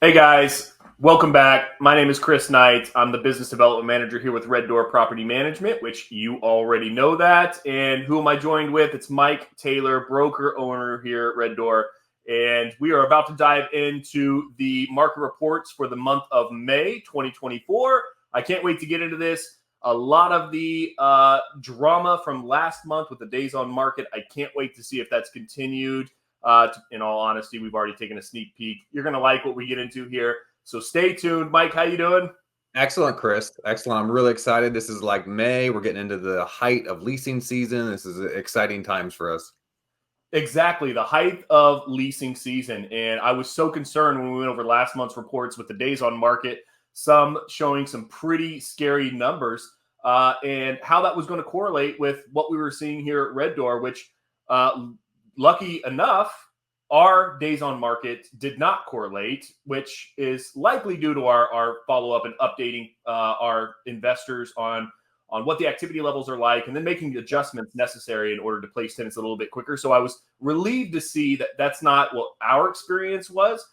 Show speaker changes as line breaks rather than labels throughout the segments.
Hey guys, welcome back. My name is Chris Knight. I'm the business development manager here with Red Door Property Management, which you already know that. And who am I joined with? It's Mike Taylor, broker owner here at Red Door. And we are about to dive into the market reports for the month of May 2024. I can't wait to get into this. A lot of the drama from last month with the days on market. I can't wait to see if that's continued. In all honesty, we've already taken a sneak peek. You're going to like what we get into here. So stay tuned. Mike, how you doing?
Excellent, Chris. Excellent. I'm really excited. This is like May. We're getting into the height of leasing season. This is exciting times for us.
Exactly. The height of leasing season. And I was so concerned when we went over last month's reports with the days on market, some showing some pretty scary numbers, and how that was going to correlate with what we were seeing here at Red Door, which lucky enough, our days on market did not correlate, which is likely due to our follow-up and updating our investors on what the activity levels are like, and then making the adjustments necessary in order to place tenants a little bit quicker. So I was relieved to see that that's not what our experience was.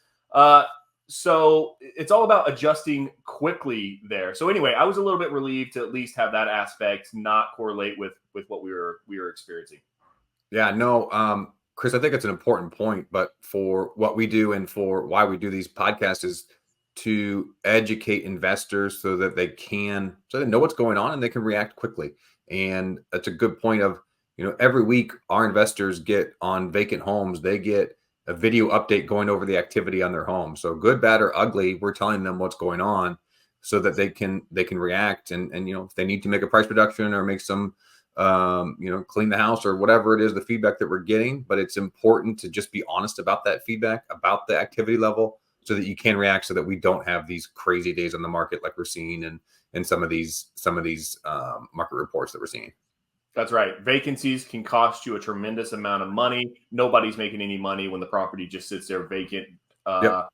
So it's all about adjusting quickly there. So anyway, I was a little bit relieved to at least have that aspect not correlate with what we were experiencing.
Yeah, no, Chris, I think it's an important point, but for what we do and for why we do these podcasts is to educate investors so that they know what's going on and they can react quickly. And that's a good point of, every week our investors get on vacant homes, they get a video update going over the activity on their home. So good, bad, or ugly, we're telling them what's going on so that they can react. And if they need to make a price reduction or make some clean the house or whatever it is, the feedback that we're getting. But it's important to just be honest about that feedback, about the activity level, so that you can react, so that we don't have these crazy days on the market like we're seeing in some of these market reports that we're seeing.
That's right. Vacancies can cost you a tremendous amount of money. Nobody's making any money when the property just sits there vacant.
Yep.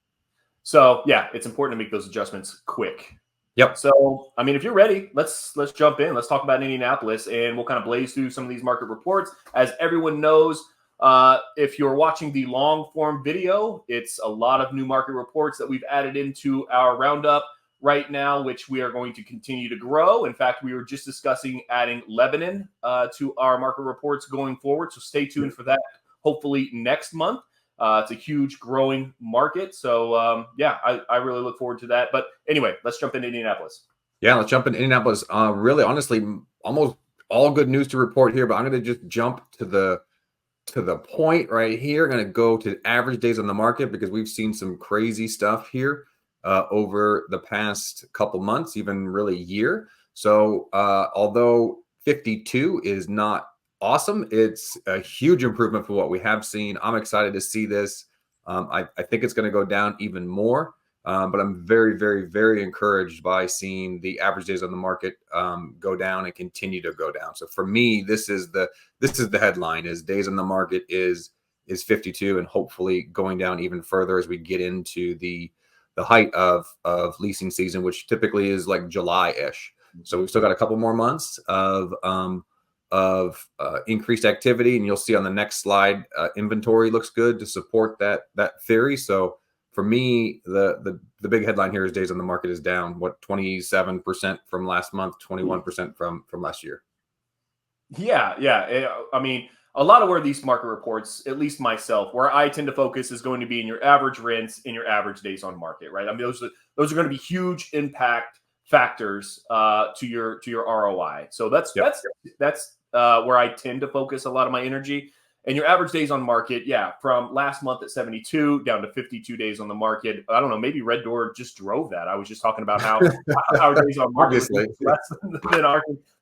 So yeah, it's important to make those adjustments quick.
Yep.
So, I mean, if you're ready, let's jump in. Let's talk about Indianapolis, and we'll kind of blaze through some of these market reports. As everyone knows, if you're watching the long form video, it's a lot of new market reports that we've added into our roundup right now, which we are going to continue to grow. In fact, we were just discussing adding Lebanon to our market reports going forward. So stay tuned for that, hopefully next month. It's a huge growing market. So, I really look forward to that. But anyway, let's jump into Indianapolis.
Yeah, let's jump into Indianapolis. Really, honestly, almost all good news to report here, but I'm going to just jump to the point right here. I'm going to go to average days on the market because we've seen some crazy stuff here over the past couple months, even really year. So although 52 is not awesome, it's a huge improvement for what we have seen. I'm excited to see this. I think it's going to go down even more, but I'm very, very, very encouraged by seeing the average days on the market go down and continue to go down. So for me, this is the headline: is days on the market is 52, and hopefully going down even further as we get into the height of leasing season, which typically is like July-ish. So we've still got a couple more months of increased activity, and you'll see on the next slide, inventory looks good to support that theory. So for me, the big headline here is days on the market is down 27% from last month, 21% from last year.
Yeah. I mean, a lot of where these market reports, at least myself, where I tend to focus is going to be in your average rents and your average days on market, right? I mean, those are going to be huge impact factors to your ROI. So that's where I tend to focus a lot of my energy. And your average days on market, from last month at 72 down to 52 days on the market. I don't know, maybe Red Door just drove that. I was just talking about how our days on market is less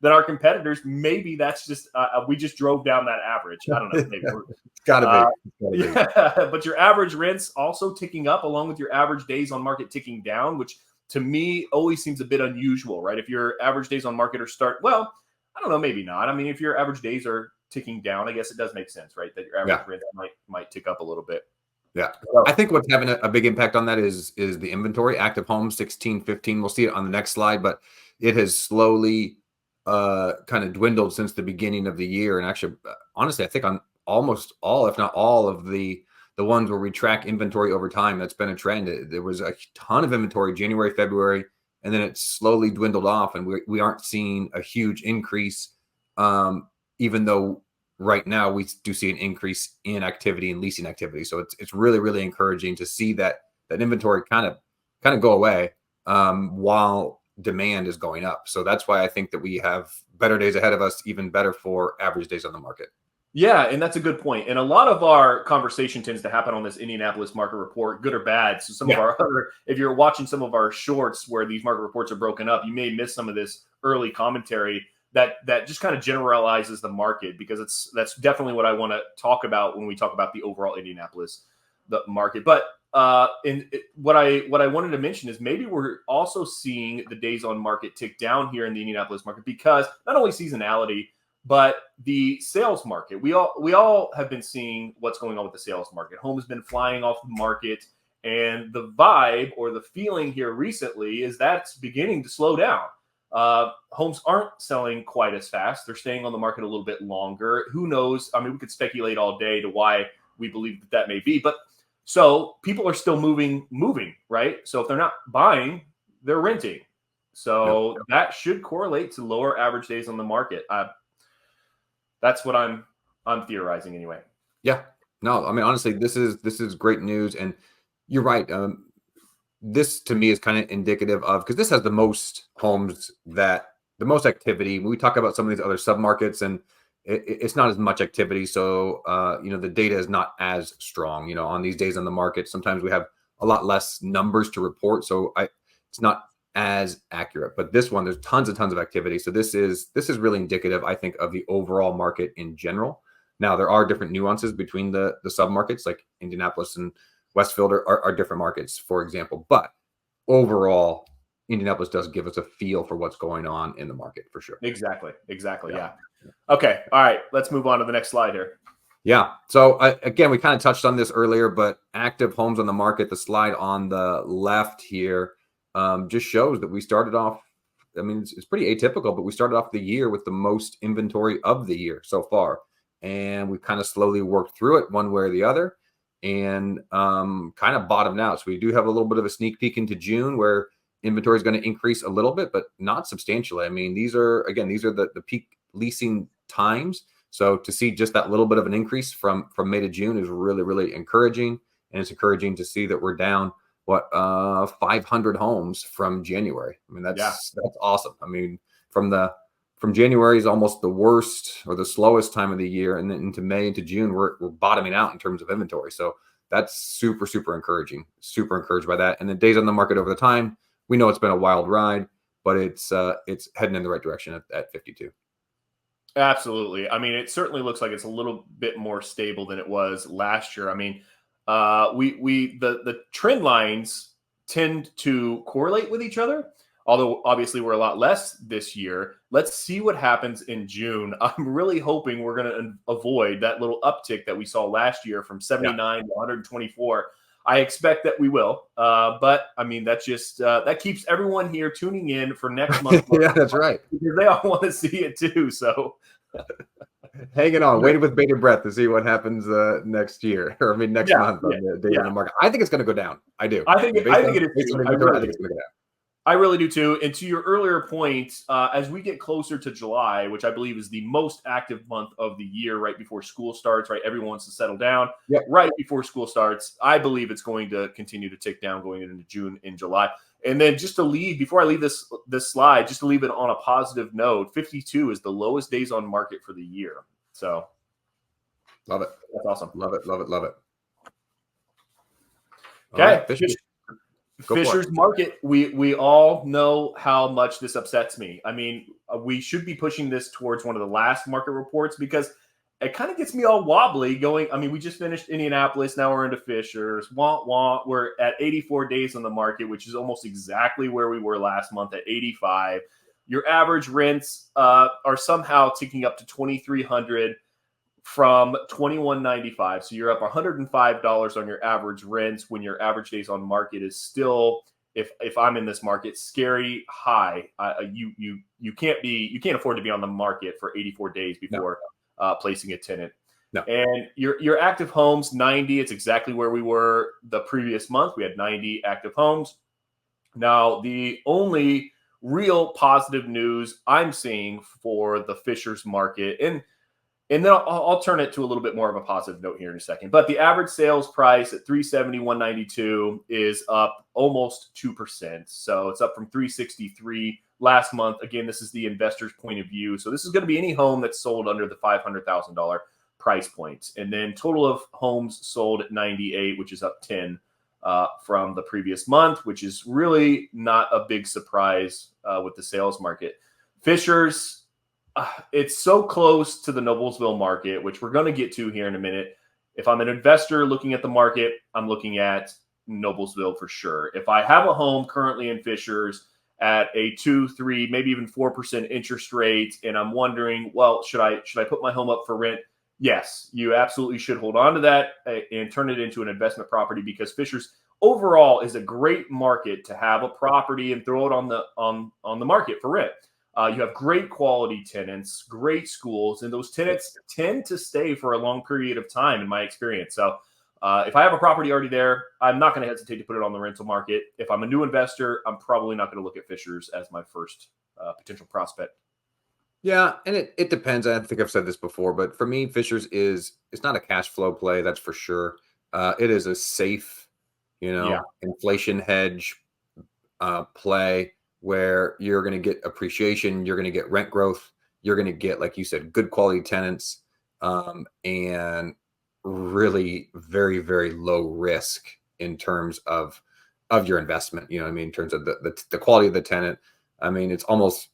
than our competitors. Maybe that's just we just drove down that average. I don't know. Maybe
It's gotta be.
Yeah, but your average rents also ticking up along with your average days on market ticking down, which to me always seems a bit unusual, right? If your average days on market I don't know, maybe not. I mean, if your average days are ticking down, I guess it does make sense, right? That your average rent might tick up a little bit.
Yeah. I think what's having a big impact on that is the inventory. Active homes, 1615. We'll see it on the next slide, but it has slowly kind of dwindled since the beginning of the year. And actually, honestly, I think on almost all, if not all of the the ones where we track inventory over time, that's been a trend. There was a ton of inventory January, February, and then it slowly dwindled off, and we aren't seeing a huge increase, even though right now we do see an increase in activity and leasing activity. So it's really, really encouraging to see that inventory kind of go away while demand is going up. So that's why I think that we have better days ahead of us, even better for average days on the market.
Yeah, and that's a good point. And a lot of our conversation tends to happen on this Indianapolis market report, good or bad. So some of our other, if you're watching some of our shorts where these market reports are broken up, you may miss some of this early commentary that just kind of generalizes the market, because that's definitely what I want to talk about when we talk about the overall Indianapolis the market. But what I wanted to mention is maybe we're also seeing the days on market tick down here in the Indianapolis market, because not only seasonality, but the sales market. We all have been seeing what's going on with the sales market. Homes been flying off the market, and the vibe or the feeling here recently is that it's beginning to slow down. Homes aren't selling quite as fast. They're staying on the market a little bit longer. Who knows? I mean, we could speculate all day to why we believe that may be. But so people are still moving, right? So if they're not buying, they're renting. So that should correlate to lower average days on the market. That's what I'm theorizing anyway.
Yeah. No, I mean, honestly, this is great news. And you're right. This to me is kind of indicative of, because this has the most homes, the most activity. We talk about some of these other submarkets, and it's not as much activity. So, the data is not as strong, on these days on the market. Sometimes we have a lot less numbers to report. So it's not as accurate, but this one, there's tons and tons of activity. So this is really indicative, I think, of the overall market in general. Now, there are different nuances between the submarkets, like Indianapolis and Westfield are different markets, for example, but overall, Indianapolis does give us a feel for what's going on in the market for sure.
Exactly. Yeah. Okay. All right. Let's move on to the next slide here.
Yeah. So again, we kind of touched on this earlier, but active homes on the market, the slide on the left here, just shows that we started off, I mean, it's pretty atypical, but we started off the year with the most inventory of the year so far. And we kind of slowly worked through it one way or the other, and kind of bottomed out. So we do have a little bit of a sneak peek into June, where inventory is going to increase a little bit, but not substantially. I mean, these are the peak leasing times. So to see just that little bit of an increase from May to June is really, really encouraging. And it's encouraging to see that we're down 500 homes from January. I mean, that's awesome. I mean, from January is almost the worst or the slowest time of the year, and then into May into June, we're bottoming out in terms of inventory. So that's super, super encouraging. Super encouraged by that. And the days on the market over the time, we know it's been a wild ride, but it's heading in the right direction at 52.
Absolutely. I mean, it certainly looks like it's a little bit more stable than it was last year. I mean, the trend lines tend to correlate with each other, although obviously we're a lot less this year. Let's see what happens in June. I'm really hoping we're going to avoid that little uptick that we saw last year from 79 to 124. I expect that we will. But I mean, that's just that keeps everyone here tuning in for next month.
Yeah, that's right.
Because they all want to see it too. So
hanging on, waiting with bated breath to see what happens next year, or next month on the day on the market. I think it's going to go down. I do.
I think it is too.
I think it's going to go down.
I really do too. And to your earlier point, as we get closer to July, which I believe is the most active month of the year, right before school starts, right? Everyone wants to settle down.
Yep.
Right before school starts, I believe it's going to continue to tick down going into June and July. And then just to leave, before I leave this slide, just to leave it on a positive note, 52 is the lowest days on market for the year. So
love it.
That's awesome.
Love it.
Okay. Fisher's Market, we all know how much this upsets me. I mean, we should be pushing this towards one of the last market reports, because it kind of gets me all wobbly going. I mean, we just finished Indianapolis. Now we're into Fisher's. We're at 84 days on the market, which is almost exactly where we were last month at 85. Your average rents are somehow ticking up to $2,300 from $2,195. So you're up $105 on your average rents, when your average days on market is still, if I'm in this market, scary high. You can't afford to be on the market for 84 days before placing a tenant.
No.
And your active homes, 90. It's exactly where we were the previous month. We had 90 active homes. Now, the only real positive news I'm seeing for the Fishers market, and then I'll turn it to a little bit more of a positive note here in a second. But the average sales price at 370, 192 is up almost 2%. So it's up from 363 last month. Again, this is the investor's point of view. So this is going to be any home that's sold under the $500,000 price point. And then total of homes sold at 98, which is up 10 from the previous month, which is really not a big surprise with the sales market. Fishers, it's so close to the Noblesville market, which we're going to get to here in a minute. If I'm an investor looking at the market, I'm looking at Noblesville for sure. If I have a home currently in Fishers at a 2, 3, maybe even 4% interest rate, and I'm wondering, well, should I put my home up for rent? Yes, you absolutely should hold on to that and turn it into an investment property, because Fishers overall is a great market to have a property and throw it on the market for rent. You have great quality tenants, great schools, and those tenants tend to stay for a long period of time, in my experience. So if I have a property already there, I'm not going to hesitate to put it on the rental market. If I'm a new investor, I'm probably not going to look at Fishers as my first potential prospect.
Yeah, and it depends. I think I've said this before, but for me, Fishers it's not a cash flow play, that's for sure. It is a safe, inflation hedge play where you're going to get appreciation, you're going to get rent growth, you're going to get, like you said, good quality tenants, and really very, very low risk in terms of your investment. In terms of the quality of the tenant. It's almost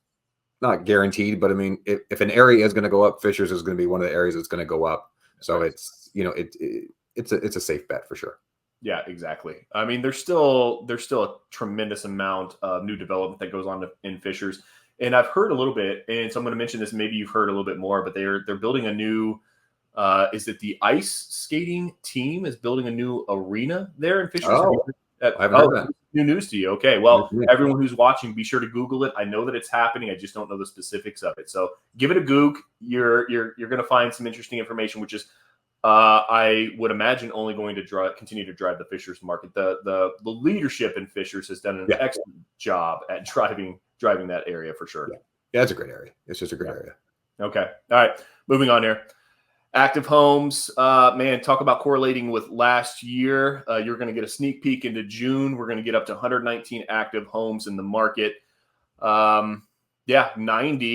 not guaranteed, but if an area is going to go up, Fishers is going to be one of the areas that's going to go up. So it's a safe bet for sure.
Yeah, exactly. There's still a tremendous amount of new development that goes on in Fishers, and I've heard a little bit, and so I'm going to mention this. Maybe you've heard a little bit more, but they're building a new. Is it the ice skating team is building a new arena there in Fishers?
Oh, I haven't heard that.
New news to you. Okay, well, everyone who's watching, be sure to Google it. I know that it's happening. I just don't know the specifics of it. So give it a Goog. You're going to find some interesting information, which is. I would imagine only going to continue to drive the Fishers market. The leadership in Fishers has done an excellent job at driving that area for sure.
Yeah, it's a great area. It's just a great area.
Okay. All right. Moving on here. Active homes, man, talk about correlating with last year. You're going to get a sneak peek into June. We're going to get up to 119 active homes in the market. 90,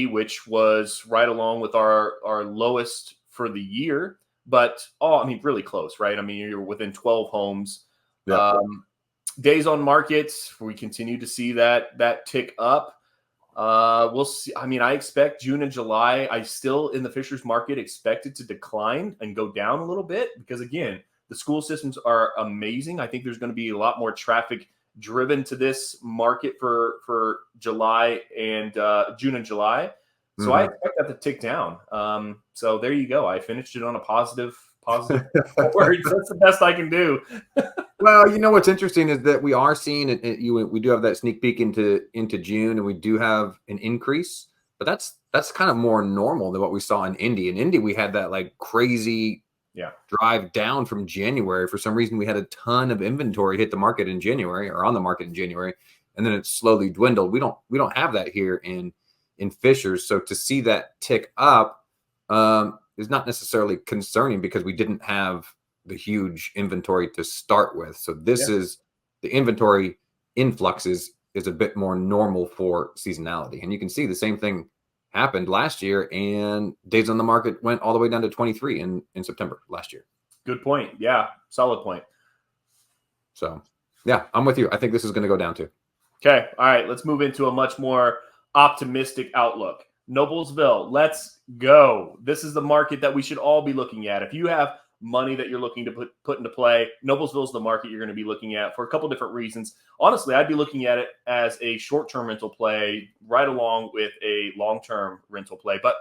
which was right along with our lowest for the year. But really close, right? You're within 12 homes.
Yeah.
Days on market, we continue to see that tick up. We'll see. I expect June and July. I still in the Fishers market expect it to decline and go down a little bit because again, the school systems are amazing. I think there's going to be a lot more traffic driven to this market for July and June and July. So I expect that to tick down. So there you go. I finished it on a positive words. That's the best I can do.
Well, what's interesting is that we are seeing it. We do have that sneak peek into June, and we do have an increase. But that's kind of more normal than what we saw in Indy. In Indy, we had that like crazy drive down from January. For some reason, we had a ton of inventory hit the market in January or on the market in January, and then it slowly dwindled. We don't have that here in Fishers. So to see that tick up is not necessarily concerning because we didn't have the huge inventory to start with. So this is the inventory influx is a bit more normal for seasonality. And you can see the same thing happened last year, and days on the market went all the way down to 23 in September last year.
Good point. Yeah. Solid point.
So yeah, I'm with you. I think this is going to go down too.
Okay. All right. Let's move into a much more optimistic outlook. Noblesville, let's go. This is the market that we should all be looking at. If you have money that you're looking to put into play, Noblesville is the market you're going to be looking at for a couple different reasons. Honestly, I'd be looking at it as a short-term rental play right along with a long-term rental play. But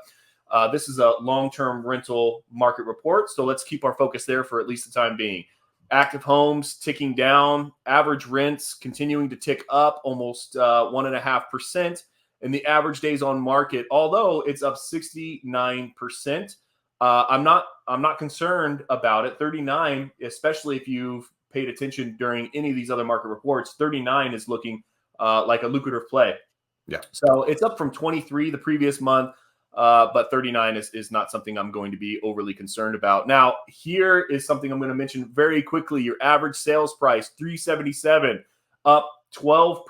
this is a long-term rental market report, so let's keep our focus there for at least the time being. Active homes ticking down, average rents continuing to tick up almost 1.5%. And the average days on market, although it's up 69%, I'm not concerned about it. 39, especially if you've paid attention during any of these other market reports, 39 is looking like a lucrative play.
Yeah.
So it's up from 23 the previous month, but 39 is not something I'm going to be overly concerned about. Now, here is something I'm going to mention very quickly. Your average sales price, 377, up 12%,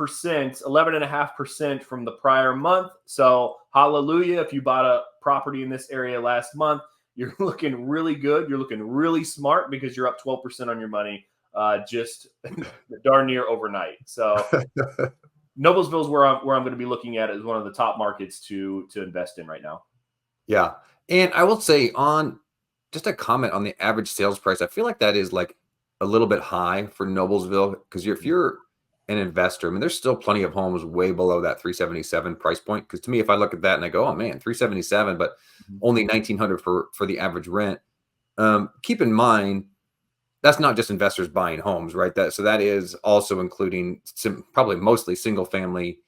11.5% from the prior month. So hallelujah. If you bought a property in this area last month, you're looking really good. You're looking really smart because you're up 12% on your money just darn near overnight. So Noblesville is where I'm going to be looking at as one of the top markets to invest in right now.
Yeah. And I will say, on just a comment on the average sales price, I feel like that is like a little bit high for Noblesville, because if you're an investor, I mean, there's still plenty of homes way below that 377 price point. Because to me, if I look at that and I go, oh man, 377, but only 1,900 for the average rent. Keep in mind, that's not just investors buying homes, right? So that is also including probably mostly single family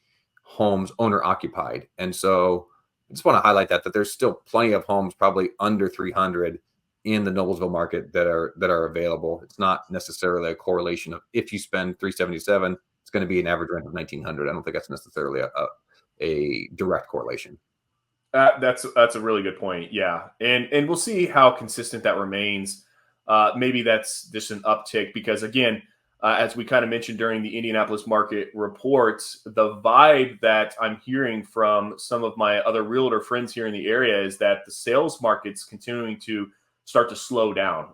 homes, owner occupied. And so I just want to highlight that there's still plenty of homes probably under 300 in the Noblesville market that are available. It's not necessarily a correlation of, if you spend 377, it's going to be an average rent of 1,900. I don't think that's necessarily a direct correlation.
That's a really good point. Yeah. And we'll see how consistent that remains. Maybe that's just an uptick because, again, as we kind of mentioned during the Indianapolis market reports, the vibe that I'm hearing from some of my other realtor friends here in the area is that the sales market's continuing to start to slow down.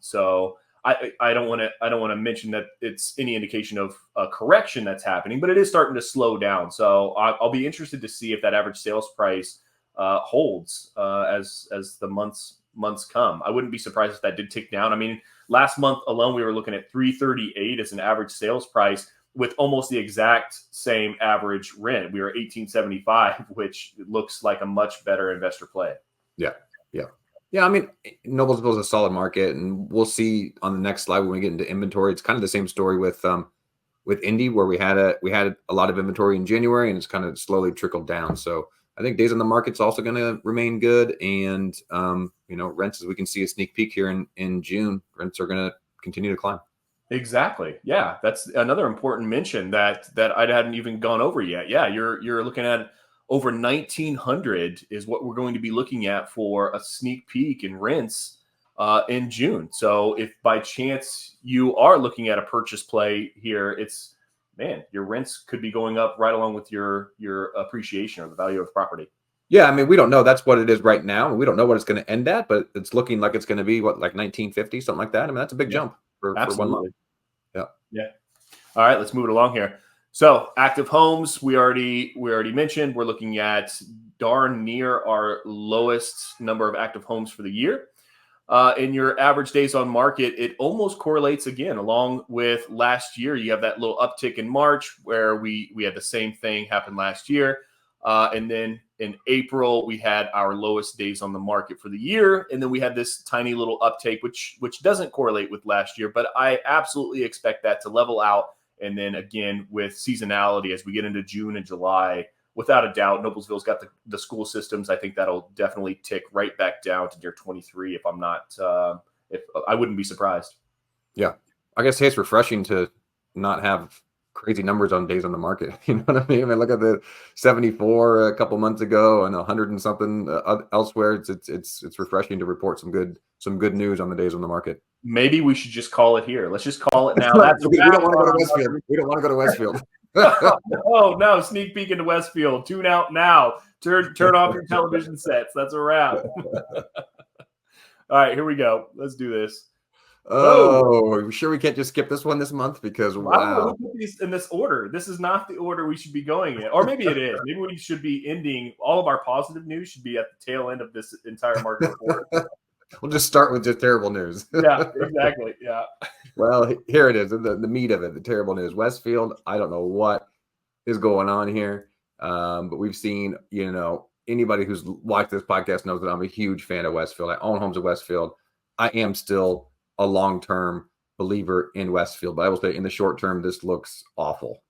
So I don't want to mention that it's any indication of a correction that's happening, but it is starting to slow down. So I'll be interested to see if that average sales price holds as the months come. I wouldn't be surprised if that did tick down. I mean, last month alone, we were looking at 338 as an average sales price with almost the exact same average rent. We were 1875, which looks like a much better investor play.
Yeah, I mean, Noblesville is a solid market, and we'll see on the next slide when we get into inventory. It's kind of the same story with Indy, where we had a lot of inventory in January, and it's kind of slowly trickled down. So I think days on the market's also going to remain good, and rents, as we can see a sneak peek here in June, rents are going to continue to climb.
Exactly. Yeah, that's another important mention that I hadn't even gone over yet. Yeah, you're looking at over 1,900 is what we're going to be looking at for a sneak peek in rents in June. So if by chance you are looking at a purchase play here, your rents could be going up right along with your appreciation or the value of property.
Yeah, I mean, we don't know. That's what it is right now, and we don't know what it's going to end at, but it's looking like it's going to be like 1950, something like that. I mean, that's a big jump for 1 month.
Yeah. All right, let's move it along here. So active homes, we already mentioned. We're looking at darn near our lowest number of active homes for the year. In your average days on market, it almost correlates again along with last year. You have that little uptick in March where we had the same thing happen last year. And then in April, we had our lowest days on the market for the year. And then we had this tiny little uptake, which doesn't correlate with last year, but I absolutely expect that to level out. And then again, with seasonality, as we get into June and July, without a doubt, Noblesville's got the school systems. I think that'll definitely tick right back down to near 23. If I wouldn't be surprised.
Yeah, I guess it's refreshing to not have crazy numbers on days on the market. You know what I mean? I mean, look at the 74 a couple months ago and 100 and something elsewhere. It's refreshing to report some good news on the days on the market.
Maybe we should just call it here. Let's just call it now.
We don't want to go to Westfield. We don't want to go to Westfield.
Oh no! Sneak peek into Westfield. Tune out now. Turn off your television sets. That's a wrap. All right, here we go. Let's do this.
Oh, are we sure we can't just skip this one this month? Because wow,
we put these in this order. This is not the order we should be going in, or maybe it is. Maybe we should be ending. All of our positive news should be at the tail end of this entire market report.
We'll just start with just terrible news.
Yeah, exactly. Yeah.
Well, here it is, the meat of it, the terrible news. Westfield, I don't know what is going on here, but we've seen, anybody who's watched this podcast knows that I'm a huge fan of Westfield. I own homes at Westfield. I am still a long-term believer in Westfield, but I will say in the short term, this looks awful.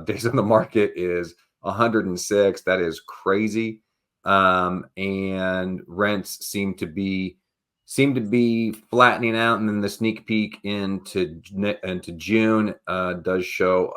Days on the market is 106. That is crazy. and rents seem to be flattening out, and then the sneak peek into June does show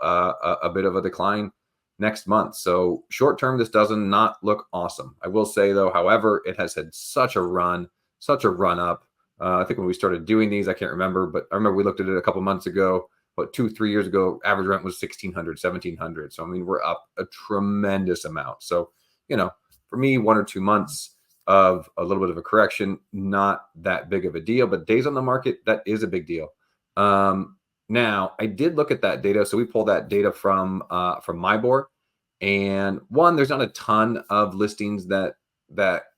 a bit of a decline next month. So short term, this does not look awesome. I will say though, however, it has had such a run up. I think when we started doing these, I can't remember, but I remember we looked at it a couple months ago, but 2-3 years ago, average rent was $1,600, $1,700. So I mean, we're up a tremendous amount. So for me, 1 or 2 months of a little bit of a correction, not that big of a deal, but days on the market, that is a big deal. Now I did look at that data. So we pulled that data from MyBor, and there's not a ton of listings that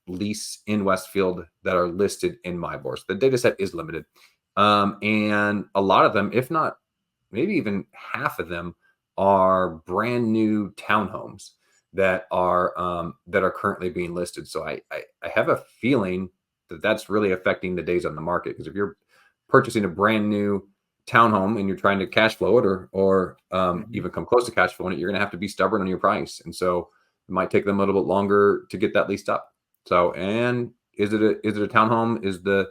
lease in Westfield that are listed in MyBor. So the data set is limited. And a lot of them, if not maybe even half of them, are brand new townhomes that are currently being listed. So I have a feeling that that's really affecting the days on the market, because if you're purchasing a brand new townhome and you're trying to cash flow it or even come close to cash flowing it, you're going to have to be stubborn on your price, and so it might take them a little bit longer to get that leased up. So, and is it a townhome? Is the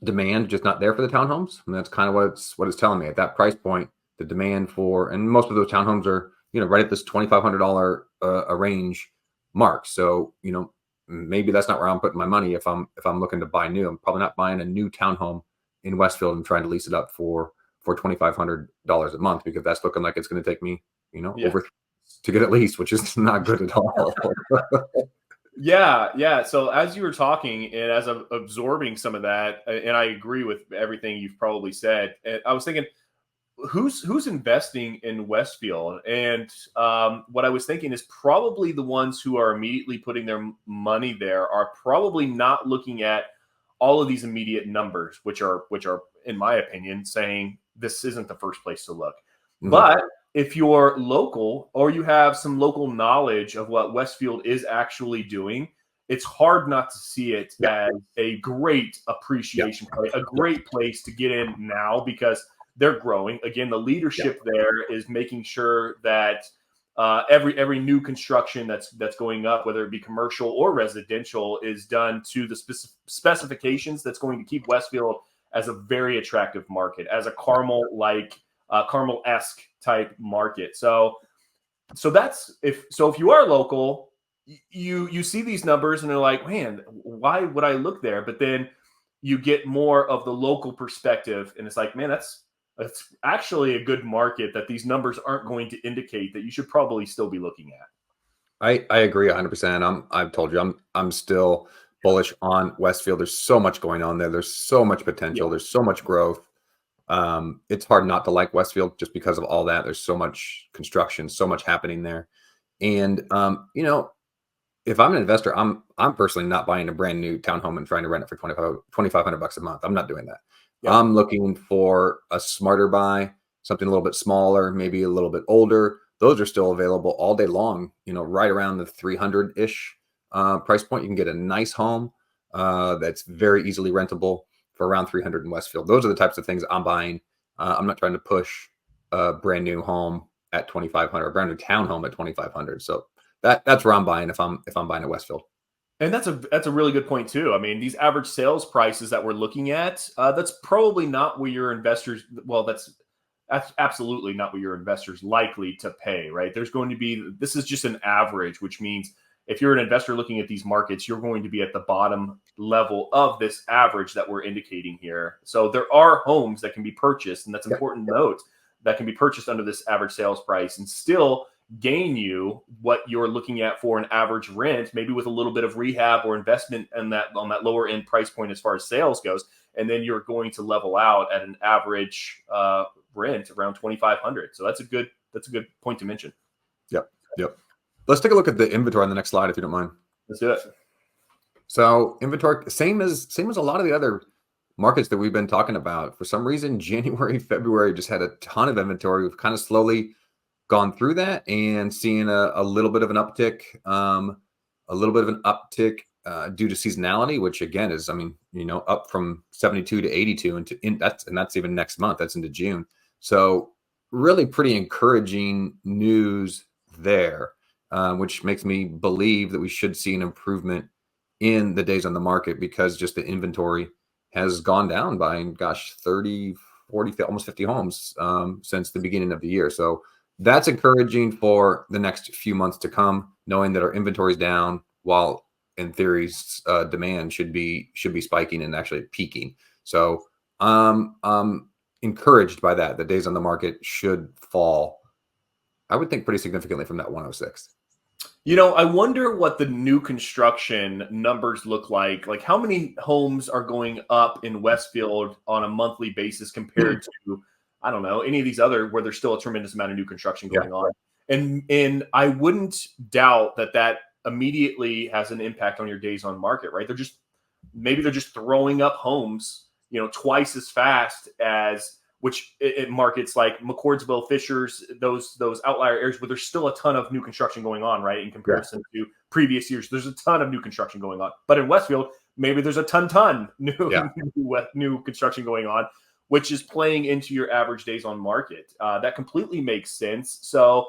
demand just not there for the townhomes? And that's kind of what it's telling me at that price point. The demand for, and most of those townhomes are right at this $2,500 a range mark. So maybe that's not where I'm putting my money if I'm looking to buy new. I'm probably not buying a new townhome in Westfield and trying to lease it up for $2,500 a month, because that's looking like it's going to take me over to get it leased, which is not good at all.
Yeah. So as you were talking and as I'm absorbing some of that, and I agree with everything you've probably said, I was thinking, who's investing in Westfield? And what I was thinking is probably the ones who are immediately putting their money there are probably not looking at all of these immediate numbers, which are, in my opinion, saying this isn't the first place to look. Mm-hmm. But if you're local or you have some local knowledge of what Westfield is actually doing, it's hard not to see it as a great appreciation play, a great place to get in now, because they're growing. Again, the leadership there is making sure that every new construction that's going up, whether it be commercial or residential, is done to the specifications that's going to keep Westfield as a very attractive market, as a Carmel-esque type market. So that's if you are local, you see these numbers and they're like, man, why would I look there? But then you get more of the local perspective, and it's like, man, that's actually a good market that these numbers aren't going to indicate that you should probably still be looking at.
I agree 100%. I've told you I'm still bullish on Westfield. There's so much going on there. There's so much potential. There's so much growth. It's hard not to like Westfield just because of all that. There's so much construction, so much happening there. And if I'm an investor, I'm personally not buying a brand new townhome and trying to rent it for $2,500 a month. I'm not doing that. I'm looking for a smarter buy, something a little bit smaller, maybe a little bit older. Those are still available all day long, right around the 300-ish price point. You can get a nice home that's very easily rentable for around 300 in Westfield. Those are the types of things I'm buying. I'm not trying to push a brand new home at 2,500, a brand new townhome at 2,500. So that's where I'm buying if I'm buying a Westfield.
And that's a really good point too. I mean, these average sales prices that we're looking at, that's probably not where your investors. Well, that's absolutely not what your investors likely to pay, right? There's going to be. This is just an average, which means if you're an investor looking at these markets, you're going to be at the bottom level of this average that we're indicating here. So there are homes that can be purchased, and that's important to note, that can be purchased under this average sales price and still gain you what you're looking at for an average rent, maybe with a little bit of rehab or investment on that lower end price point as far as sales goes, and then you're going to level out at an average rent around 2,500. So that's a good point to mention.
Yep. Let's take a look at the inventory on the next slide, if you don't mind.
Let's do it.
So inventory, same as a lot of the other markets that we've been talking about. For some reason, January, February just had a ton of inventory. We've kind of slowly gone through that and seeing a little bit of an uptick, due to seasonality, which again is, up from 72 to 82, and that's even next month. That's into June. So really pretty encouraging news there. which makes me believe that we should see an improvement in the days on the market because just the inventory has gone down by, gosh, 30, 40, almost 50 homes since the beginning of the year. So that's encouraging for the next few months to come, knowing that our inventory is down while in theory demand should be spiking and actually peaking. So encouraged by that. The days on the market should fall, I would think, pretty significantly from that 106.
I wonder what the new construction numbers look like. Like how many homes are going up in Westfield on a monthly basis compared to, I don't know, any of these other where there's still a tremendous amount of new construction going on. And I wouldn't doubt that immediately has an impact on your days on market, right? Maybe they're just throwing up homes, twice as fast as which it markets like McCordsville, Fishers, those outlier areas where there's still a ton of new construction going on, right? In comparison to previous years, there's a ton of new construction going on. But in Westfield, maybe there's a ton new construction going on, which is playing into your average days on market. That completely makes sense. So,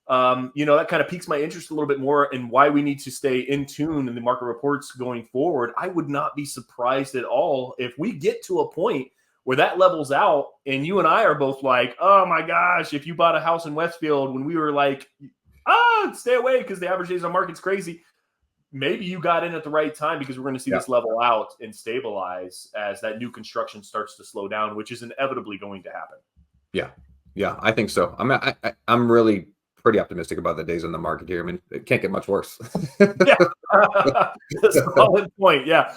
that kind of piques my interest a little bit more in why we need to stay in tune in the market reports going forward. I would not be surprised at all if we get to a point where that levels out and you and I are both like, oh my gosh, if you bought a house in Westfield when we were like, stay away because the average days on market's crazy. Maybe you got in at the right time because we're going to see this level out and stabilize as that new construction starts to slow down, which is inevitably going to happen.
Yeah, I think so. I'm really pretty optimistic about the days on the market here. I mean, it can't get much worse.
Yeah, that's a solid point. Yeah,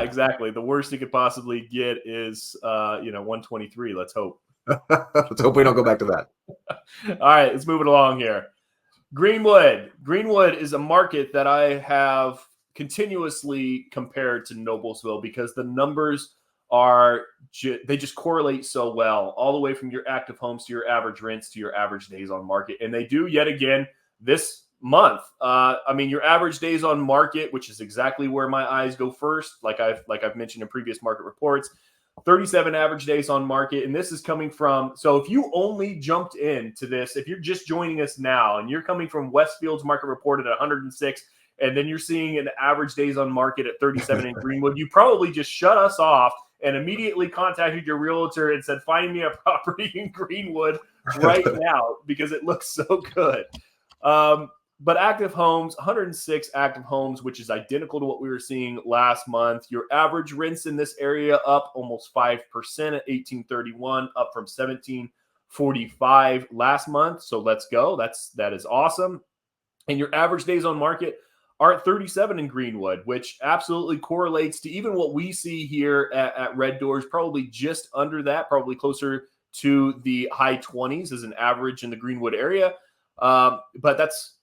exactly. The worst it could possibly get is 123. Let's hope.
Let's hope we don't go back to that.
All right, let's move it along here. Greenwood is a market that I have continuously compared to Noblesville because the numbers they just correlate so well, all the way from your active homes to your average rents to your average days on market. And they do yet again this month. Your average days on market, which is exactly where my eyes go first, like I've mentioned in previous market reports, 37 average days on market. And this is coming from, so if you only jumped into this, if you're just joining us now and you're coming from Westfield's market report at 106, and then you're seeing an average days on market at 37 in Greenwood, you probably just shut us off and immediately contacted your realtor and said, find me a property in Greenwood right now because it looks so good. But active homes, 106 active homes, which is identical to what we were seeing last month. Your average rents in this area up almost 5% at 1831, up from 1745 last month. So let's go. That is awesome. And your average days on market are at 37 in Greenwood, which absolutely correlates to even what we see here at Red Doors, probably just under that, probably closer to the high 20s as an average in the Greenwood area. But that's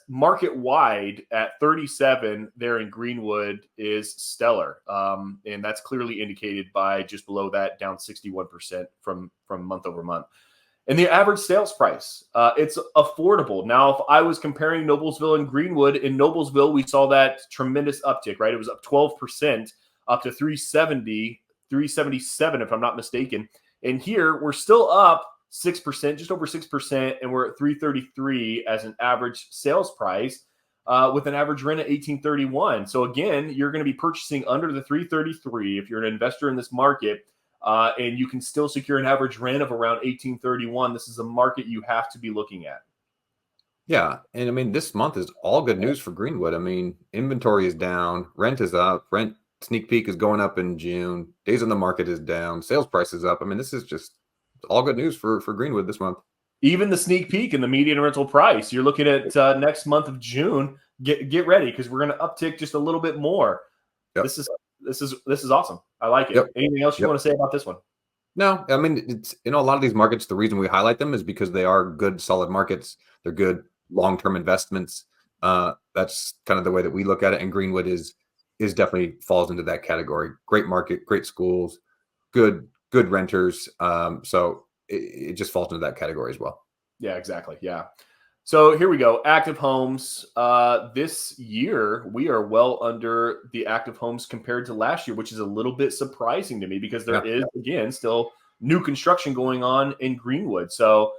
market wide at 37 there in Greenwood is stellar. And that's clearly indicated by just below that, down 61% from month over month. And the average sales price, it's affordable. Now, if I was comparing Noblesville and Greenwood, in Noblesville, we saw that tremendous uptick, right? It was up 12%, up to 377, if I'm not mistaken. And here, we're still up 6%, just over 6%, and we're at 333 as an average sales price with an average rent at 1831. So again, you're going to be purchasing under the 333 if you're an investor in this market. And you can still secure an average rent of around 1831. This is a market you have to be looking at.
Yeah. And I mean, this month is all good news for Greenwood. I mean, inventory is down, rent is up, rent sneak peek is going up in June, days on the market is down, sales price is up. I mean, this is just all good news for Greenwood this month.
Even the sneak peek in the median rental price, you're looking at next month of June. Get ready because we're going to uptick just a little bit more. Yep. This is awesome. I like it. Yep. Anything else you want to say about this one?
No, I mean, it's a lot of these markets, the reason we highlight them is because they are good, solid markets. They're good long-term investments. That's kind of the way that we look at it. And Greenwood is definitely falls into that category. Great market, great schools, good renters. So it just falls into that category as well.
Yeah, exactly. Yeah. So here we go. Active homes. This year, we are well under the active homes compared to last year, which is a little bit surprising to me because there is, again, still new construction going on in Greenwood. So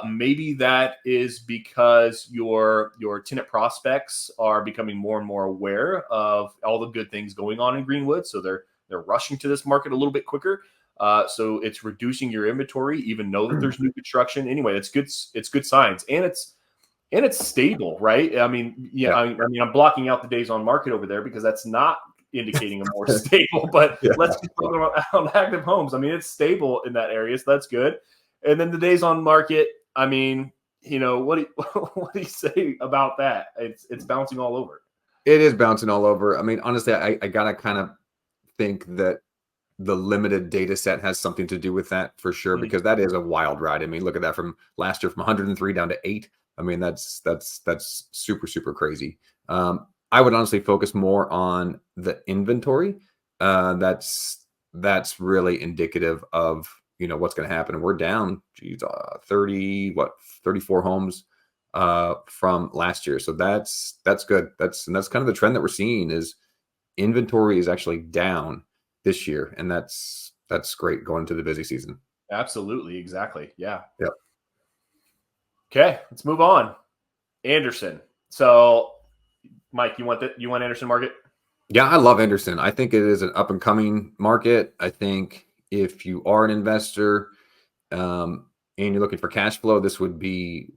Maybe that is because your tenant prospects are becoming more and more aware of all the good things going on in Greenwood, so they're rushing to this market a little bit quicker. So it's reducing your inventory, even though that there's new construction. Anyway, it's good. It's good signs, and it's stable, right? I mean, yeah. I mean, I'm blocking out the days on market over there because that's not indicating a more stable. But let's just talk about active homes. I mean, it's stable in that area, so that's good. And then the days on market, I mean, what do you say about that? It's bouncing all over.
It is bouncing all over. I mean, honestly, I gotta kind of think that the limited data set has something to do with that for sure, because that is a wild ride. I mean, look at that from last year, from 103 down to 8. I mean, that's super, super crazy. I would honestly focus more on the inventory. That's really indicative of what's going to happen. And we're down 34 homes from last year. So that's good. That's kind of the trend that we're seeing, is inventory is actually down this year, and that's great going into the busy season.
Absolutely, exactly. Yeah.
Yep.
Okay, let's move on. Anderson. So, Mike, you want Anderson market?
Yeah, I love Anderson. I think it is an up and coming market. I think if you are an investor and you're looking for cash flow, this would be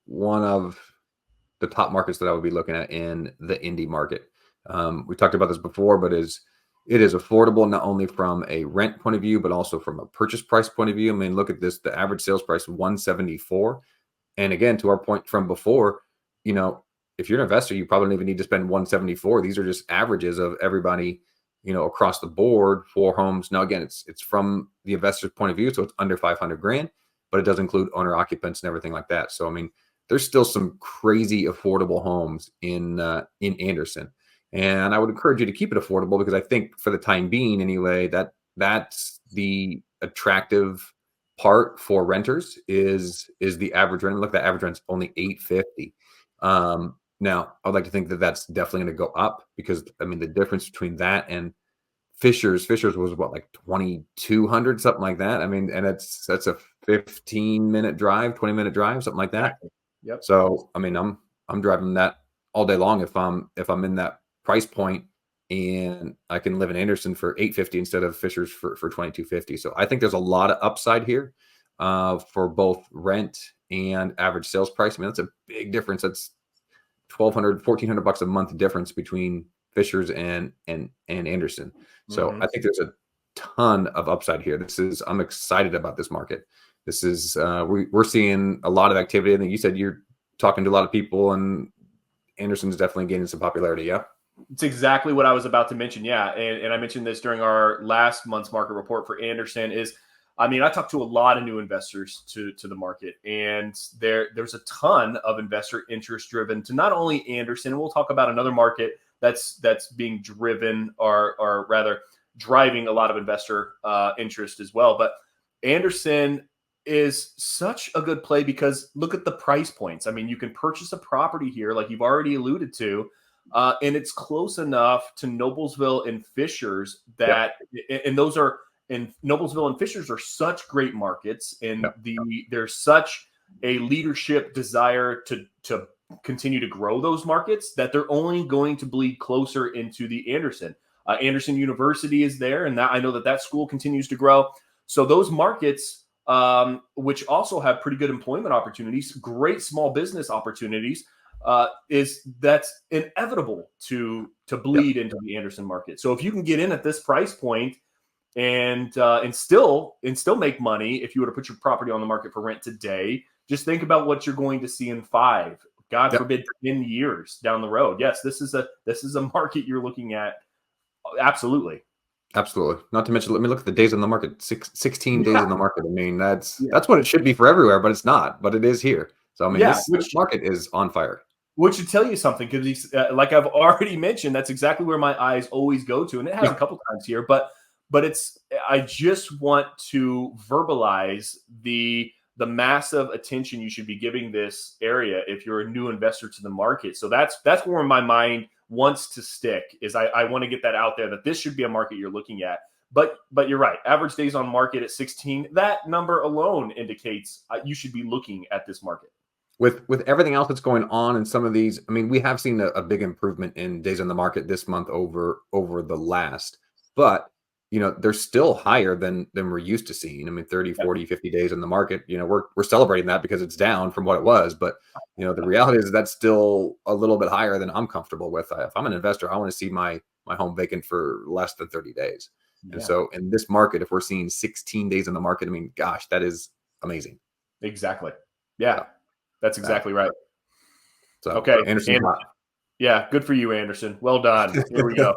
one of the top markets that I would be looking at in the Indy market. We talked about this before, but it is affordable, not only from a rent point of view, but also from a purchase price point of view. I mean, look at this, the average sales price, $174. And again, to our point from before, if you're an investor, you probably don't even need to spend $174. These are just averages of everybody, across the board for homes. Now, again, it's from the investor's point of view, so it's under $500,000, but it does include owner occupants and everything like that. So, I mean, there's still some crazy affordable homes in Anderson. And I would encourage you to keep it affordable, because I think for the time being anyway, that's the attractive part for renters is the average rent. Look, the average rent's only $850. Now, I'd like to think that that's definitely going to go up, because I mean, the difference between that and Fisher's was what, like 2,200, something like that. I mean, and that's a 15-minute drive, 20-minute drive, something like that.
Exactly. Yep.
So, I mean, I'm driving that all day long if I'm in that price point, and I can live in Anderson for $850 instead of Fisher's for $2,250. So I think there's a lot of upside here for both rent and average sales price. I mean, that's a big difference. That's $1,200, $1,400 a month difference between Fisher's and Anderson. So I think there's a ton of upside here. I'm excited about this market. This is we're seeing a lot of activity. I think you said you're talking to a lot of people, and Anderson's definitely gaining some popularity. Yeah.
It's exactly what I was about to mention. Yeah. And I mentioned this during our last month's market report for Anderson I talked to a lot of new investors to the market, and there's a ton of investor interest driven to not only Anderson, and we'll talk about another market that's being driven or rather driving a lot of investor interest as well. But Anderson is such a good play because look at the price points. I mean, you can purchase a property here, like you've already alluded to, and it's close enough to Noblesville and Fishers that, and those are, and Noblesville and Fishers are such great markets, and there's such a leadership desire to continue to grow those markets that they're only going to bleed closer into the Anderson. Anderson University is there, and I know that school continues to grow. So those markets, which also have pretty good employment opportunities, great small business opportunities, that's inevitable to bleed into the Anderson market. So if you can get in at this price point and still make money, if you were to put your property on the market for rent today, just think about what you're going to see in 5, God forbid, 10 years down the road. Yes, this is a market you're looking at. Absolutely.
Not to mention, let me look at the days on the market. 16 days on the market. I mean, that's what it should be for everywhere, but it's not. But it is here. So I mean, this market is on fire.
Which should tell you something, because like I've already mentioned, that's exactly where my eyes always go to, and it has a couple times here. But I just want to verbalize the massive attention you should be giving this area if you're a new investor to the market. So that's where my mind wants to stick, is I want to get that out there, that this should be a market you're looking at. But you're right. Average days on market at 16. That number alone indicates you should be looking at this market.
With everything else that's going on in some of these, I mean, we have seen a big improvement in days on the market this month over the last, but they're still higher than we're used to seeing. I mean, 30, 40, 50 days in the market, we're celebrating that because it's down from what it was, but the reality is that's still a little bit higher than I'm comfortable with. If I'm an investor, I want to see my home vacant for less than 30 days.
Yeah.
And so in this market, if we're seeing 16 days in the market, I mean, gosh, that is amazing.
Exactly. Yeah. That's exactly right.
So,
okay.
Anderson.
Yeah, good for you, Anderson. Well done. Here we go.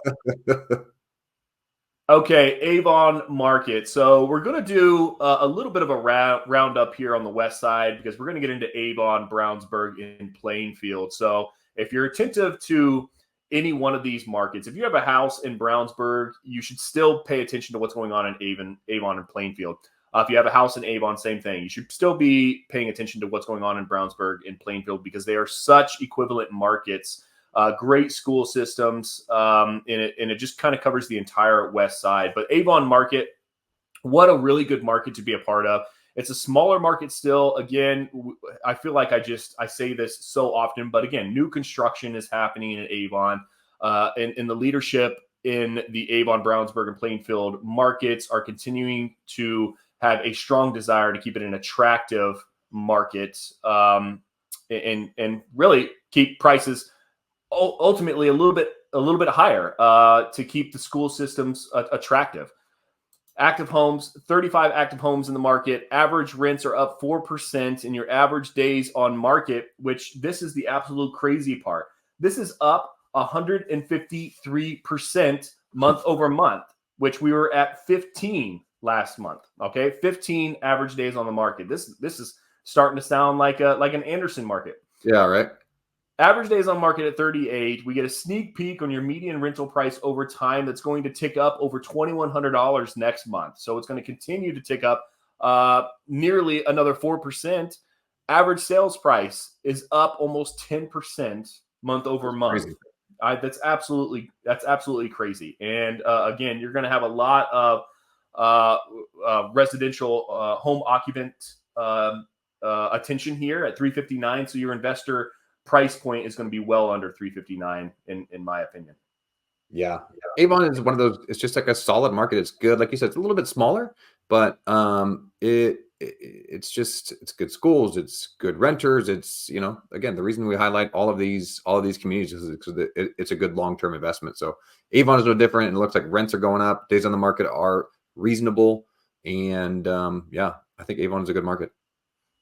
Okay, Avon market. So we're going to do a little bit of a roundup here on the west side because we're going to get into Avon, Brownsburg, and Plainfield. So if you're attentive to any one of these markets, if you have a house in Brownsburg, you should still pay attention to what's going on in Avon and Plainfield. If you have a house in Avon, same thing. You should still be paying attention to what's going on in Brownsburg and Plainfield because they are such equivalent markets. Great school systems, and it just kind of covers the entire west side. But Avon market, what a really good market to be a part of. It's a smaller market still. Again, I feel like I say this so often, but again, new construction is happening in Avon, and the leadership in the Avon, Brownsburg, and Plainfield markets are continuing to have a strong desire to keep it an attractive market, and really keep prices ultimately a little bit higher to keep the school systems attractive. Active homes, 35 active homes in the market. Average rents are up 4%, and your average days on market, which this is the absolute crazy part. This is up 153% month over month, which we were at 15 last month. Okay, 15 average days on the market. This is starting to sound like an Anderson market.
Yeah, right.
Average days on market at 38. We get a sneak peek on your median rental price over time that's going to tick up over $2,100 next month. So it's going to continue to tick up nearly another 4%. Average sales price is up almost 10% month over month. That's absolutely crazy. And again, you're going to have a lot of residential home occupant attention here at 359. So your investor price point is going to be well under 359 in my opinion.
Yeah. Avon is one of those, it's just like a solid market. It's good. Like you said, it's a little bit smaller, but it's good schools. It's good renters. It's, again, the reason we highlight all of these communities is because it's a good long-term investment. So Avon is no different. And it looks like rents are going up. Days on the market are reasonable. And I think Avon is a good market.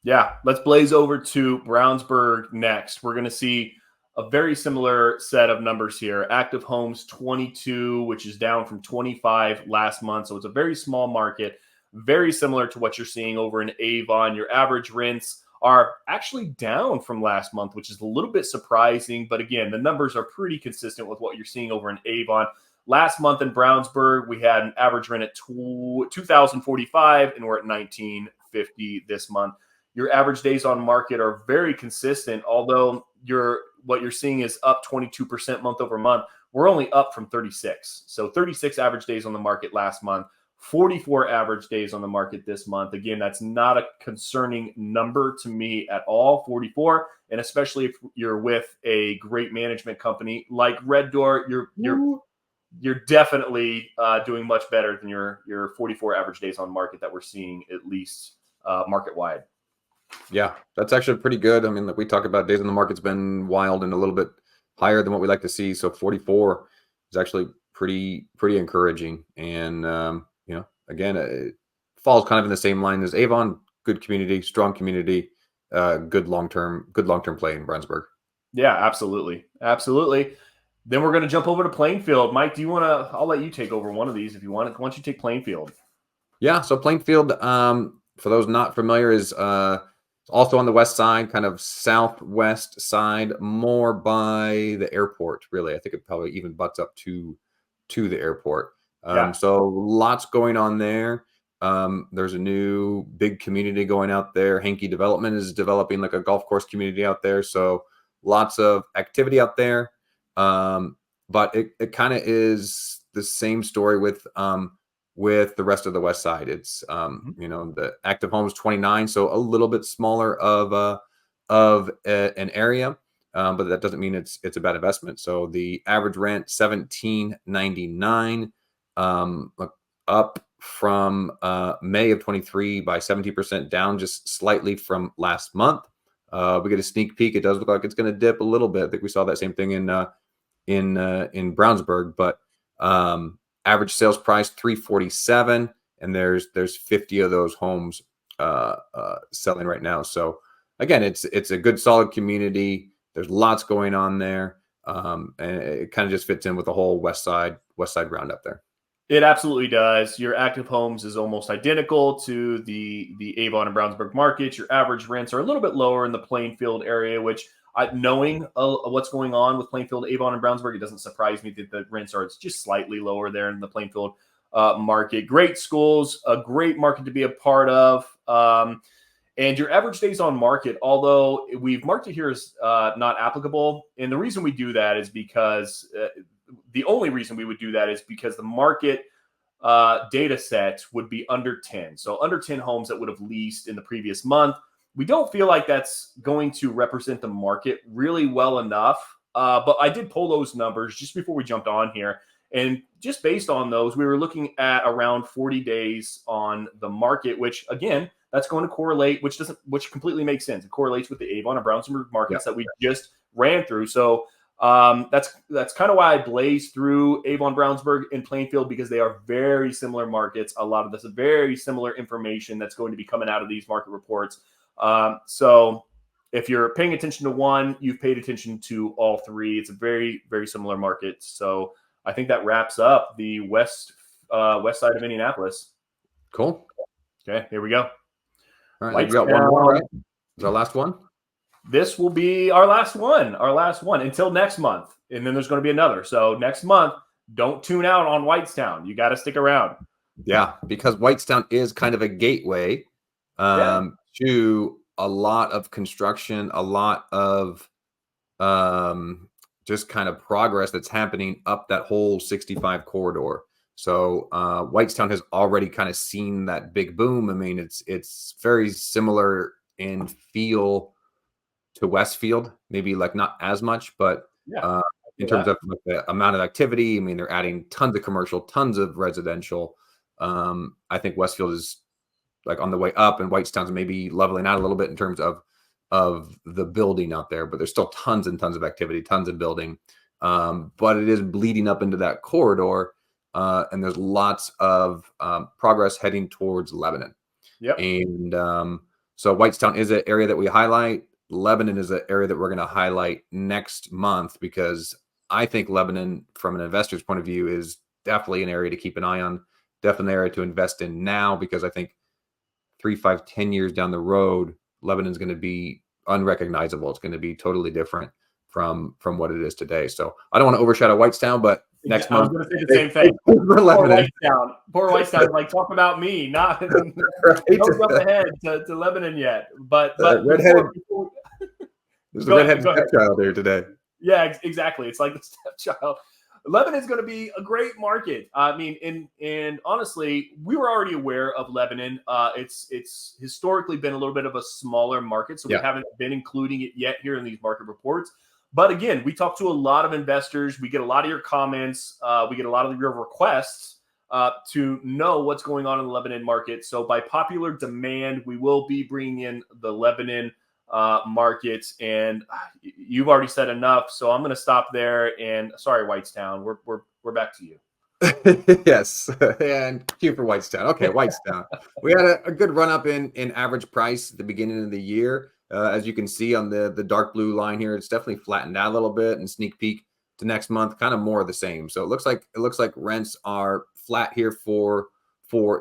Yeah, let's blaze over to Brownsburg next. We're going to see a very similar set of numbers here. Active homes, 22, which is down from 25 last month. So it's a very small market, very similar to what you're seeing over in Avon. Your average rents are actually down from last month, which is a little bit surprising. But again, the numbers are pretty consistent with what you're seeing over in Avon. Last month in Brownsburg, we had an average rent at $2,045, and we're at $1,950 this month. Your average days on market are very consistent, although what you're seeing is up 22% month over month. We're only up from 36. So 36 average days on the market last month, 44 average days on the market this month. Again, that's not a concerning number to me at all, 44. And especially if you're with a great management company like Red Door, you're definitely doing much better than your 44 average days on market that we're seeing, at least market wide.
Yeah, that's actually pretty good. I mean, like we talk about, days on the market's been wild and a little bit higher than what we like to see. So 44 is actually pretty encouraging. And again, it falls kind of in the same line as Avon. Good community, strong community, good long term play in Brownsburg.
Yeah, absolutely. Then we're going to jump over to Plainfield. Mike, do you want to? I'll let you take over one of these if you want. Why don't you take Plainfield?
Yeah. So Plainfield, for those not familiar, is also on the west side, kind of southwest side, more by the airport, really. I think it probably even butts up to the airport. So lots going on there. There's a new big community going out there. Hankey Development is developing like a golf course community out there. So lots of activity out there. But it kind of is the same story with with the rest of the West Side. It's the active homes 29, so a little bit smaller of an area, but that doesn't mean it's a bad investment. So the average rent $17.99, up from May of 23 by 70%, down just slightly from last month. We get a sneak peek. It does look like it's going to dip a little bit. I think we saw that same thing in Brownsburg, but average sales price $347, and there's 50 of those homes selling right now. So again, it's a good solid community. There's lots going on there, and it kind of just fits in with the whole West Side roundup there.
It absolutely does. Your active homes is almost identical to the Avon and Brownsburg markets. Your average rents are a little bit lower in the Plainfield area, which knowing what's going on with Plainfield, Avon, and Brownsburg, it doesn't surprise me that the rents are just slightly lower there in the Plainfield market. Great schools, a great market to be a part of. And your average days on market, although we've marked it here as not applicable. And the reason we do that is because the only reason we would do that is because the market data set would be under 10. So under 10 homes that would have leased in the previous month. We don't feel like that's going to represent the market really well enough. But I did pull those numbers just before we jumped on here. And just based on those, we were looking at around 40 days on the market, which again, that's going to correlate, which completely makes sense. It correlates with the Avon and Brownsburg markets that we just ran through. So that's kind of why I blazed through Avon, Brownsburg, and Plainfield, because they are very similar markets. A lot of this is very similar information that's going to be coming out of these market reports. So if you're paying attention to one, you've paid attention to all three. It's a very, very similar market. So I think that wraps up the west side of Indianapolis.
Cool.
Okay, here we go.
All right, we got one more, right? Is our last one?
This will be our last one until next month. And then there's going to be another. So next month, don't tune out on Whitestown. You got to stick around.
Yeah, because Whitestown is kind of a gateway to a lot of construction, a lot of just kind of progress that's happening up that whole 65 corridor. So Whitestown has already kind of seen that big boom. I mean, it's very similar in feel to Westfield, maybe like not as much, but in terms of the amount of activity, I mean, they're adding tons of commercial, tons of residential. I think Westfield is like on the way up, and Whitestown's maybe leveling out a little bit in terms of the building out there, but there's still tons and tons of activity, tons of building. But it is bleeding up into that corridor, and there's lots of progress heading towards Lebanon.
Yep.
And so Whitestown is an area that we highlight. Lebanon is an area that we're going to highlight next month, because I think Lebanon, from an investor's point of view, is definitely an area to keep an eye on, definitely an area to invest in now, because I think 3, 5, 10 years down the road, Lebanon's going to be unrecognizable. It's going to be totally different from what it is today. So I don't want to overshadow Whitestown, but next month,
I was going to say the same thing. Poor Whitestown. Like, talk about me. Not don't jump ahead to Lebanon yet. But
redheaded. There's a redheaded stepchild there today.
Yeah, exactly. It's like the stepchild. Lebanon is going to be a great market. I mean, and honestly, we were already aware of Lebanon. It's historically been a little bit of a smaller market, so we haven't been including it yet here in these market reports. But again, we talk to a lot of investors. We get a lot of your comments. We get a lot of your requests to know what's going on in the Lebanon market. So by popular demand, we will be bringing in the Lebanon markets, and you've already said enough, so I'm going to stop there. And sorry, Whitestown, we're back to you.
Yes, and cue for Whitestown. Okay, Whitestown. We had a good run up in average price at the beginning of the year. As you can see on the dark blue line here, it's definitely flattened out a little bit, and sneak peek to next month, kind of more of the same. So it looks like rents are flat here for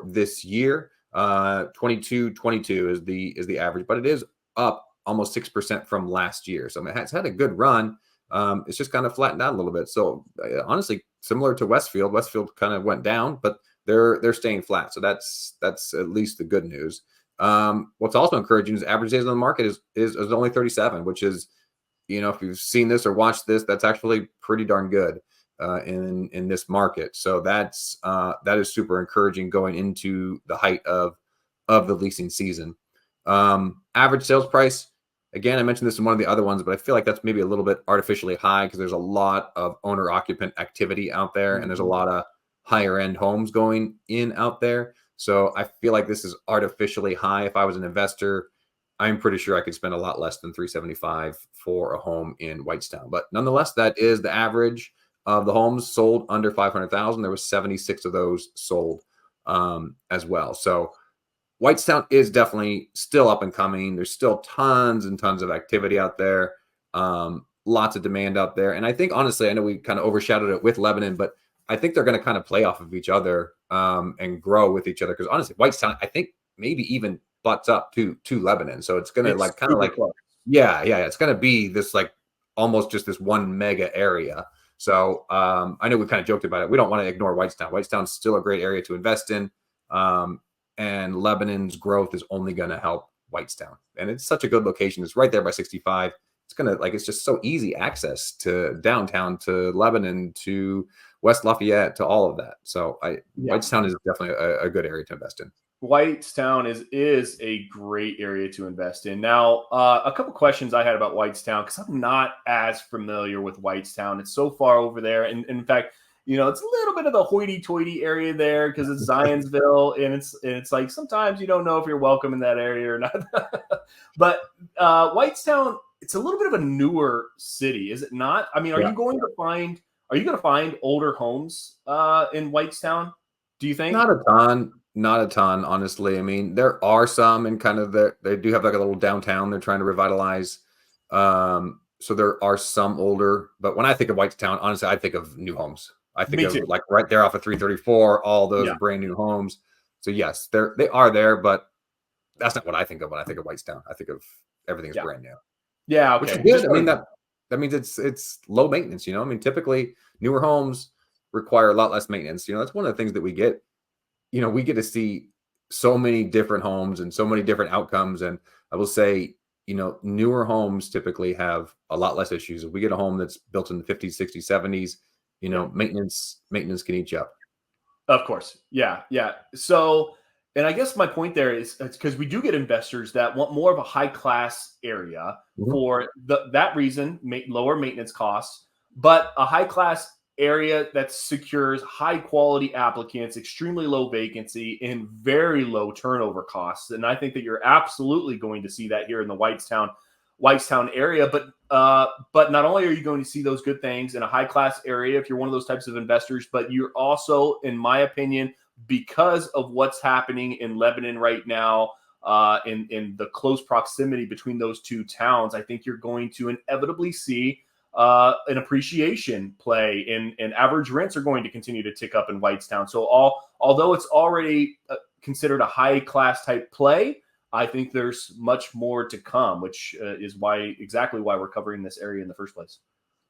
this year. 22 is the average, but it is up almost 6% from last year. So it's had a good run. It's just kind of flattened out a little bit. So honestly, similar to Westfield. Westfield kind of went down, but they're staying flat. So that's at least the good news. What's also encouraging is average days on the market is only 37, which is, if you've seen this or watched this, that's actually pretty darn good. in this market. So that is super encouraging going into the height of the leasing season. Average sales price, again, I mentioned this in one of the other ones, but I feel like that's maybe a little bit artificially high because there's a lot of owner occupant activity out there, and there's a lot of higher end homes going in out there. So I feel like this is artificially high. If I was an investor, I'm pretty sure I could spend a lot less than $375 for a home in Whitestown. But nonetheless, that is the average of the homes sold under 500,000. There was 76 of those sold as well. So Whitestown is definitely still up and coming. There's still tons and tons of activity out there. Lots of demand out there. And I think, honestly, I know we kind of overshadowed it with Lebanon, but I think they're going to kind of play off of each other and grow with each other. Because honestly, Whitestown, I think maybe even butts up to Lebanon. So it's going to like kind of like, yeah, it's going to be this like almost just this one mega area. So I know we kind of joked about it. We don't want to ignore Whitestown. Whitestown's still a great area to invest in. And Lebanon's growth is only going to help Whitestown. And it's such a good location. It's right there by 65. It's going to it's just so easy access to downtown, to Lebanon, to West Lafayette, to all of that. So Whitestown is definitely a good area to invest in.
Whitestown is a great area to invest in. Now, a couple questions I had about Whitestown, because I'm not as familiar with Whitestown. It's so far over there. And in fact, it's a little bit of the hoity-toity area there because it's Zionsville, and it's like sometimes you don't know if you're welcome in that area or not. But Whitestown, it's a little bit of a newer city, is it not? I mean, are you going to find older homes in Whitestown? Do you think?
Not a ton, honestly. I mean, there are some, and kind of they do have like a little downtown they're trying to revitalize. So there are some older, but when I think of Whitestown, honestly, I think of new homes. I think of like right there off of 334, all those brand new homes. So yes, they are there, but that's not what I think of when I think of Whitestown. I think of everything's brand new.
Yeah, okay.
Which is good. I mean, that means it's low maintenance. I mean, typically newer homes require a lot less maintenance. That's one of the things that we get. We get to see so many different homes and so many different outcomes. And I will say, newer homes typically have a lot less issues. If we get a home that's built in the 50s, 60s, 70s, maintenance can eat you up.
Of course. Yeah. So, and I guess my point there is because we do get investors that want more of a high class area for that reason, lower maintenance costs, but a high class area that secures high quality applicants, extremely low vacancy, and very low turnover costs. And I think that you're absolutely going to see that here in the Whitestown area. But not only are you going to see those good things in a high class area if you're one of those types of investors, but you're also, in my opinion, because of what's happening in Lebanon right now, in the close proximity between those two towns, I think you're going to inevitably see an appreciation play, and average rents are going to continue to tick up in Whitestown. So although it's already considered a high class type play, I think there's much more to come, which is exactly why we're covering this area in the first place.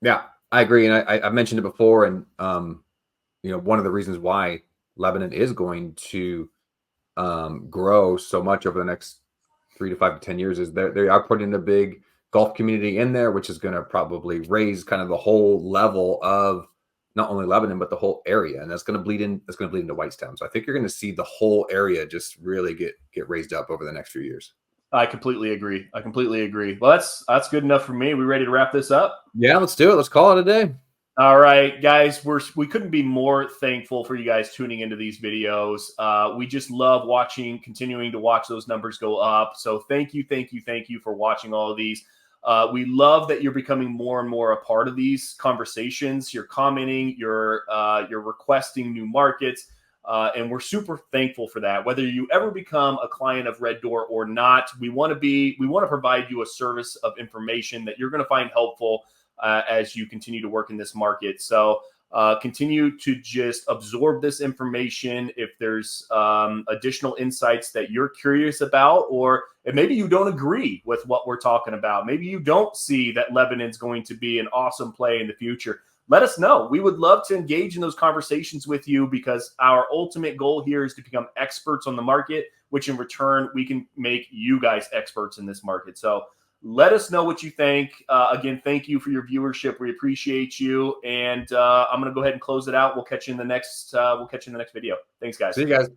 Yeah, I agree. And I mentioned it before. And, one of the reasons why Lebanon is going to grow so much over the next 3 to 5 to 10 years is they are putting a big golf community in there, which is going to probably raise kind of the whole level of not only Lebanon, but the whole area. And that's going to bleed into Whitestown. So I think you're going to see the whole area just really get raised up over the next few years.
I completely agree. Well, that's good enough for me. We ready to wrap this up?
Yeah, let's do it. Let's call it a day.
All right, guys, we couldn't be more thankful for you guys tuning into these videos. We just love continuing to watch those numbers go up. So thank you for watching all of these. We love that you're becoming more and more a part of these conversations. You're commenting, you're requesting new markets, and we're super thankful for that. Whether you ever become a client of Red Door or not, we want to provide you a service of information that you're going to find helpful as you continue to work in this market. So continue to just absorb this information. If there's additional insights that you're curious about, or maybe you don't agree with what we're talking about, maybe you don't see that Lebanon's going to be an awesome play in the future, let us know. We would love to engage in those conversations with you, because our ultimate goal here is to become experts on the market, which in return we can make you guys experts in this market. So Let us know what you think. Again, thank you for your viewership. We appreciate you. And I'm going to go ahead and close it out. We'll catch you in the next video. Thanks, guys.
See you guys.